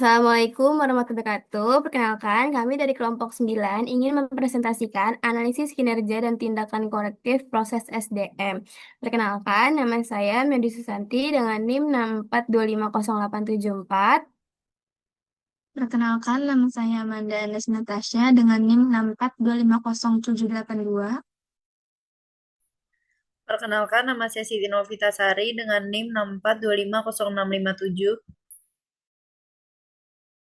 Assalamualaikum warahmatullahi wabarakatuh. Perkenalkan, kami dari kelompok 9 ingin mempresentasikan analisis kinerja dan tindakan korektif proses SDM. Perkenalkan, nama saya Medi Susanti dengan NIM 6425084. Perkenalkan, nama saya Amanda Anes Natasha dengan NIM 6425072. Perkenalkan, nama saya Siti Novitasari dengan NIM 6425067.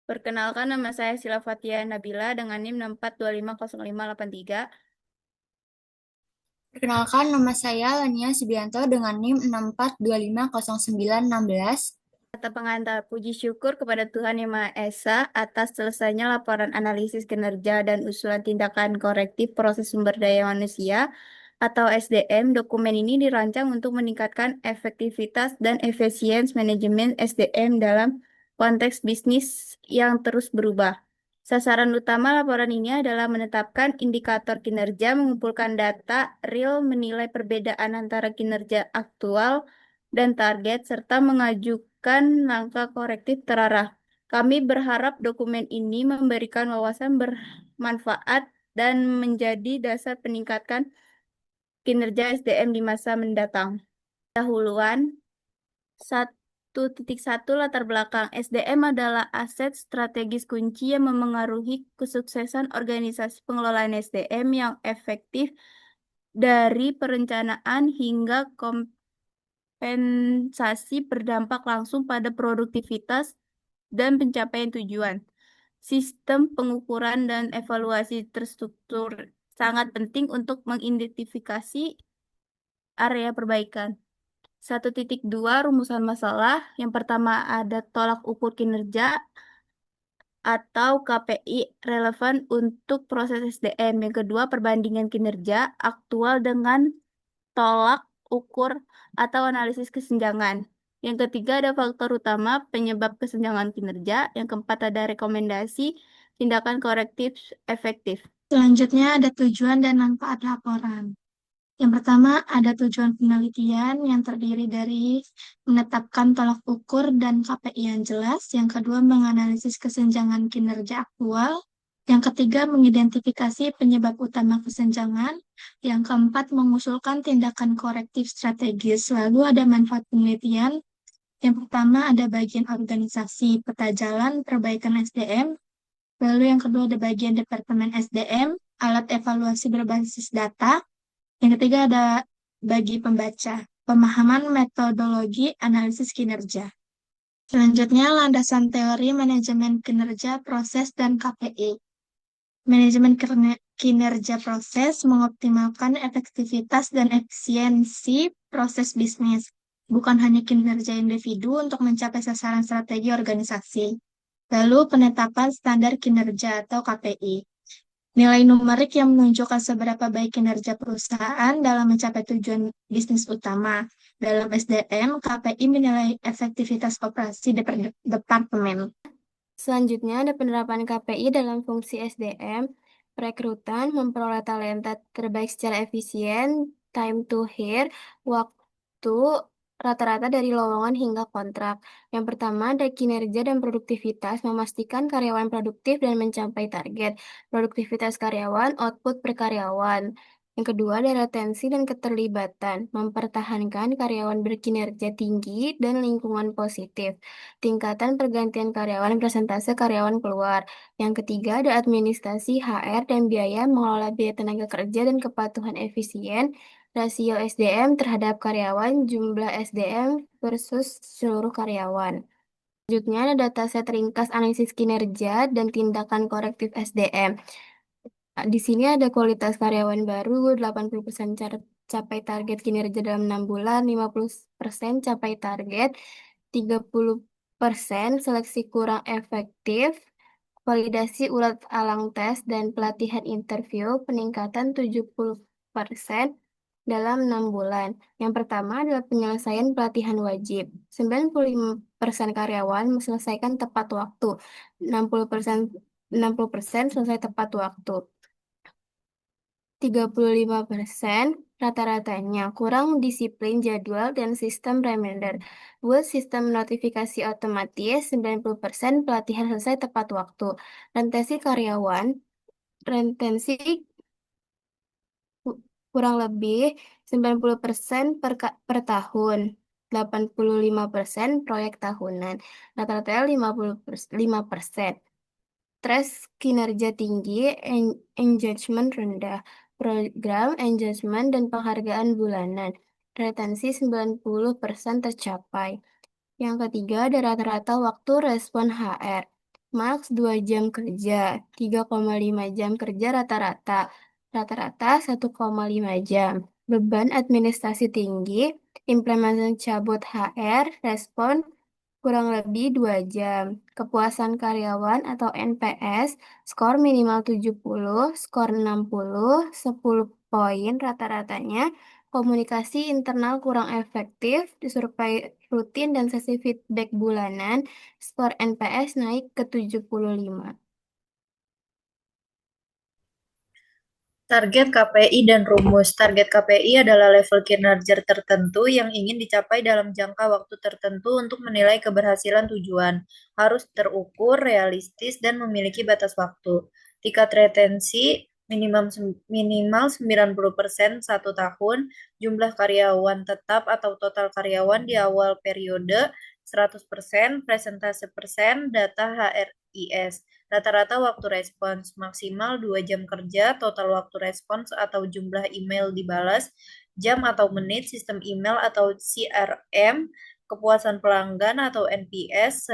Perkenalkan, nama saya Sila Fatia Nabila dengan NIM 642505583. Perkenalkan, nama saya Lania Subianto dengan NIM 642509116. Kata pengantar, puji syukur kepada Tuhan Yang Maha Esa atas selesainya laporan analisis kinerja dan usulan tindakan korektif proses sumber daya manusia atau SDM. Dokumen ini dirancang untuk meningkatkan efektivitas dan efisiensi manajemen SDM dalam konteks bisnis yang terus berubah. Sasaran utama laporan ini adalah menetapkan indikator kinerja, mengumpulkan data real, menilai perbedaan antara kinerja aktual dan target, serta mengajukan langkah korektif terarah. Kami berharap dokumen ini memberikan wawasan bermanfaat dan menjadi dasar peningkatan kinerja SDM di masa mendatang. Dahuluan 1.1 latar belakang SDM adalah aset strategis kunci yang memengaruhi kesuksesan organisasi pengelolaan SDM yang efektif dari perencanaan hingga kompensasi berdampak langsung pada produktivitas dan pencapaian tujuan. Sistem pengukuran dan evaluasi terstruktur sangat penting untuk mengidentifikasi area perbaikan. 1.2 rumusan masalah. Yang pertama ada tolak ukur kinerja atau KPI relevan untuk proses SDM. Yang kedua, perbandingan kinerja aktual dengan tolak ukur atau analisis kesenjangan. Yang ketiga ada faktor utama penyebab kesenjangan kinerja. Yang keempat ada rekomendasi tindakan korektif efektif. Selanjutnya ada tujuan dan manfaat laporan. Yang pertama ada tujuan penelitian yang terdiri dari menetapkan tolak ukur dan KPI yang jelas. Yang kedua menganalisis kesenjangan kinerja aktual. Yang ketiga mengidentifikasi penyebab utama kesenjangan. Yang keempat mengusulkan tindakan korektif strategis. Lalu ada manfaat penelitian. Yang pertama ada bagian organisasi peta jalan perbaikan SDM. Lalu yang kedua ada bagian Departemen SDM, alat evaluasi berbasis data. Yang ketiga ada bagi pembaca, pemahaman metodologi analisis kinerja. Selanjutnya landasan teori manajemen kinerja proses dan KPI. Manajemen kinerja proses mengoptimalkan efektivitas dan efisiensi proses bisnis, bukan hanya kinerja individu untuk mencapai sasaran strategi organisasi. Lalu penetapan standar kinerja atau KPI. Nilai numerik yang menunjukkan seberapa baik kinerja perusahaan dalam mencapai tujuan bisnis utama. Dalam SDM, KPI menilai efektivitas operasi departemen. Selanjutnya ada penerapan KPI dalam fungsi SDM, perekrutan, memperoleh talenta terbaik secara efisien, time to hire, waktu rata-rata dari lowongan hingga kontrak. Yang pertama ada kinerja dan produktivitas, memastikan karyawan produktif dan mencapai target. Produktivitas karyawan, output per karyawan. Yang kedua ada retensi dan keterlibatan, mempertahankan karyawan berkinerja tinggi dan lingkungan positif. Tingkatan pergantian karyawan, persentase karyawan keluar. Yang ketiga ada administrasi, HR, dan biaya, mengelola biaya tenaga kerja dan kepatuhan efisien, rasio SDM terhadap karyawan, jumlah SDM versus seluruh karyawan. Selanjutnya ada dataset ringkas analisis kinerja dan tindakan korektif SDM. Di sini ada kualitas karyawan baru, 80% capai target kinerja dalam 6 bulan, 50% capai target, 30% seleksi kurang efektif, validasi ulat alang tes dan pelatihan interview, peningkatan 70% dalam 6 bulan. Yang pertama adalah penyelesaian pelatihan wajib. 95% karyawan menyelesaikan tepat waktu, 60% 60% selesai tepat waktu. 35% rata-ratanya, kurang disiplin jadwal dan sistem reminder. Buat sistem notifikasi otomatis, 90% pelatihan selesai tepat waktu. Retensi kurang lebih 90% per tahun. 85% proyek tahunan. Rata-rata 5%. Stres kinerja tinggi, engagement rendah. Program, engagement, dan penghargaan bulanan. Retensi 90% tercapai. Yang ketiga ada rata-rata waktu respon HR. Maks 2 jam kerja, 3,5 jam kerja rata-rata. Rata-rata 1,5 jam. Beban administrasi tinggi, implementasi cabut HR, respon kurang lebih 2 jam. Kepuasan karyawan atau NPS, skor minimal 70, skor 60, 10 poin rata-ratanya. Komunikasi internal kurang efektif, disurvei rutin dan sesi feedback bulanan, skor NPS naik ke 75. Target KPI dan rumus. Target KPI adalah level kinerja tertentu yang ingin dicapai dalam jangka waktu tertentu untuk menilai keberhasilan tujuan. Harus terukur, realistis, dan memiliki batas waktu. Tingkat retensi minimal 90% 1 tahun, jumlah karyawan tetap atau total karyawan di awal periode 100%, presentase persen, data HRIS. Rata-rata waktu respons maksimal 2 jam kerja, total waktu respons atau jumlah email dibalas, jam atau menit, sistem email atau CRM, kepuasan pelanggan atau NPS,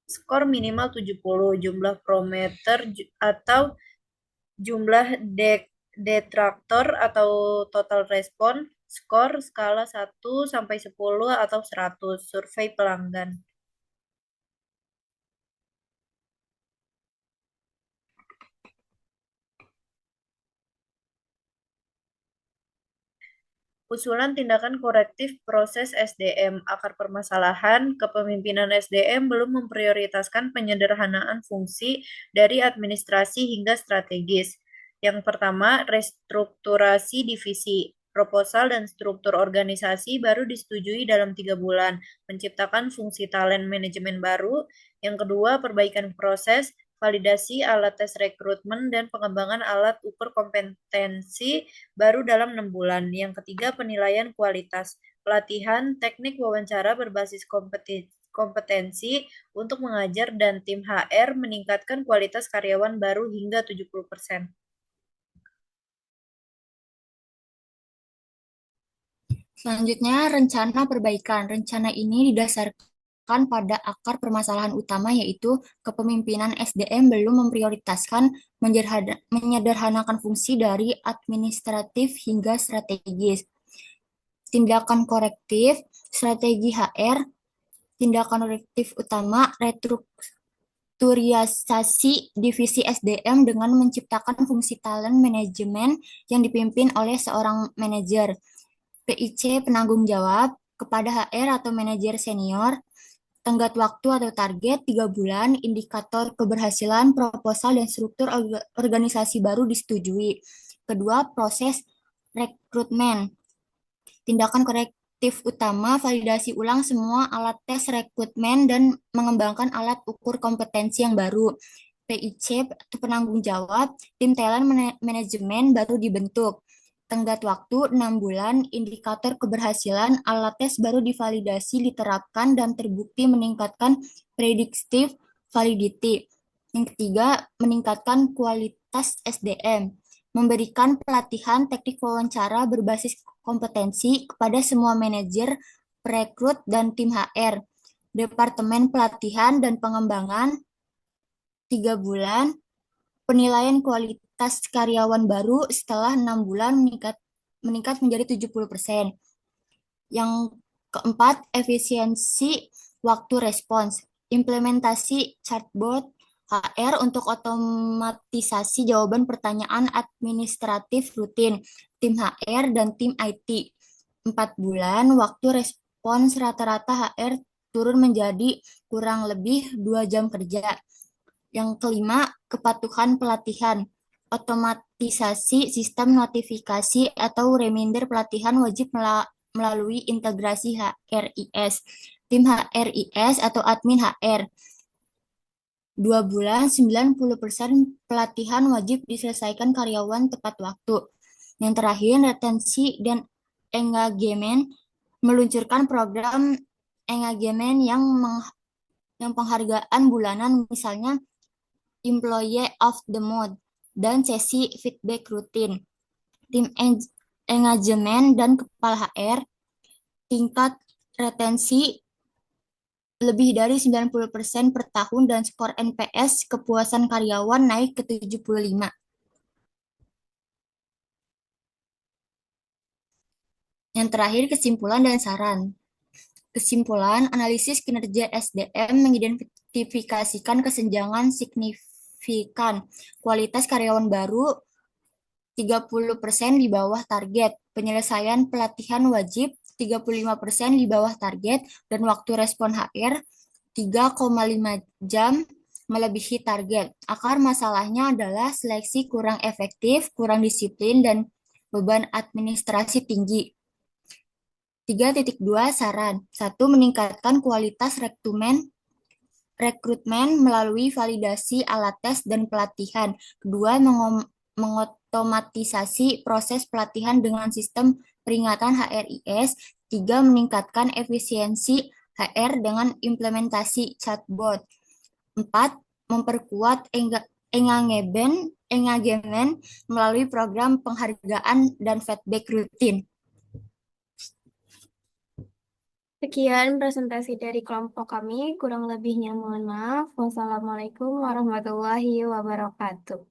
skor minimal 70, jumlah prometer atau jumlah detraktor atau total respon, skor skala 1 sampai 10 atau 100, survei pelanggan. Usulan tindakan korektif proses SDM. Akar permasalahan, kepemimpinan SDM belum memprioritaskan penyederhanaan fungsi dari administrasi hingga strategis. Yang pertama, restrukturasi divisi. Proposal dan struktur organisasi baru disetujui dalam 3 bulan, menciptakan fungsi talent manajemen baru. Yang kedua, perbaikan proses, validasi alat tes rekrutmen, dan pengembangan alat ukur kompetensi baru dalam 6 bulan. Yang ketiga, penilaian kualitas. Pelatihan teknik wawancara berbasis kompetensi untuk mengajar dan tim HR meningkatkan kualitas karyawan baru hingga 70%. Selanjutnya, rencana perbaikan. Rencana ini didasarkan pada akar permasalahan utama yaitu kepemimpinan SDM belum memprioritaskan menyederhanakan fungsi dari administratif hingga strategis. Tindakan korektif, strategi HR, tindakan korektif utama, restrukturisasi divisi SDM dengan menciptakan fungsi talent manajemen yang dipimpin oleh seorang manajer. PIC penanggung jawab kepada HR atau manajer senior, tenggat waktu atau target 3 bulan, indikator keberhasilan, proposal, dan struktur organisasi baru disetujui. Kedua, proses rekrutmen. Tindakan korektif utama, validasi ulang semua alat tes rekrutmen dan mengembangkan alat ukur kompetensi yang baru. PIC atau penanggung jawab, tim talent manajemen baru dibentuk. Tenggat waktu 6 bulan, indikator keberhasilan, alat tes baru divalidasi, diterapkan, dan terbukti meningkatkan predictive validity. Yang ketiga, meningkatkan kualitas SDM. Memberikan pelatihan teknik wawancara berbasis kompetensi kepada semua manajer, perekrut, dan tim HR. Departemen pelatihan dan pengembangan 3 bulan, penilaian kualitas karyawan baru setelah 6 bulan meningkat menjadi 70%. Yang keempat, efisiensi waktu respons. Implementasi chatbot HR untuk otomatisasi jawaban pertanyaan administratif rutin, tim HR dan tim IT. 4 bulan, waktu respons rata-rata HR turun menjadi kurang lebih 2 jam kerja. Yang kelima, kepatuhan pelatihan. otomatisasi sistem notifikasi atau reminder pelatihan wajib melalui integrasi HRIS. Tim HRIS atau admin HR. 2 bulan, 90% pelatihan wajib diselesaikan karyawan tepat waktu. Yang terakhir, retensi dan engagement meluncurkan program engagement yang penghargaan bulanan, misalnya Employee of the Month dan sesi feedback rutin. Tim engagement dan kepala HR, tingkat retensi lebih dari 90% per tahun dan skor NPS kepuasan karyawan naik ke 75. Yang terakhir, kesimpulan dan saran. Kesimpulan, analisis kinerja SDM mengidentifikasikan kesenjangan signifikan. Kualitas karyawan baru 30% di bawah target. Penyelesaian pelatihan wajib 35% di bawah target dan waktu respon HR 3,5 jam melebihi target. Akar masalahnya adalah seleksi kurang efektif, kurang disiplin, dan beban administrasi tinggi. 3.2 saran. 1. Meningkatkan kualitas rekrutmen melalui validasi alat tes dan pelatihan. Kedua, mengotomatisasi proses pelatihan dengan sistem peringatan HRIS. 3. Meningkatkan efisiensi HR dengan implementasi chatbot. 4. Memperkuat engagement melalui program penghargaan dan feedback rutin. Sekian presentasi dari kelompok kami. Kurang lebihnya mohon maaf. Wassalamualaikum warahmatullahi wabarakatuh.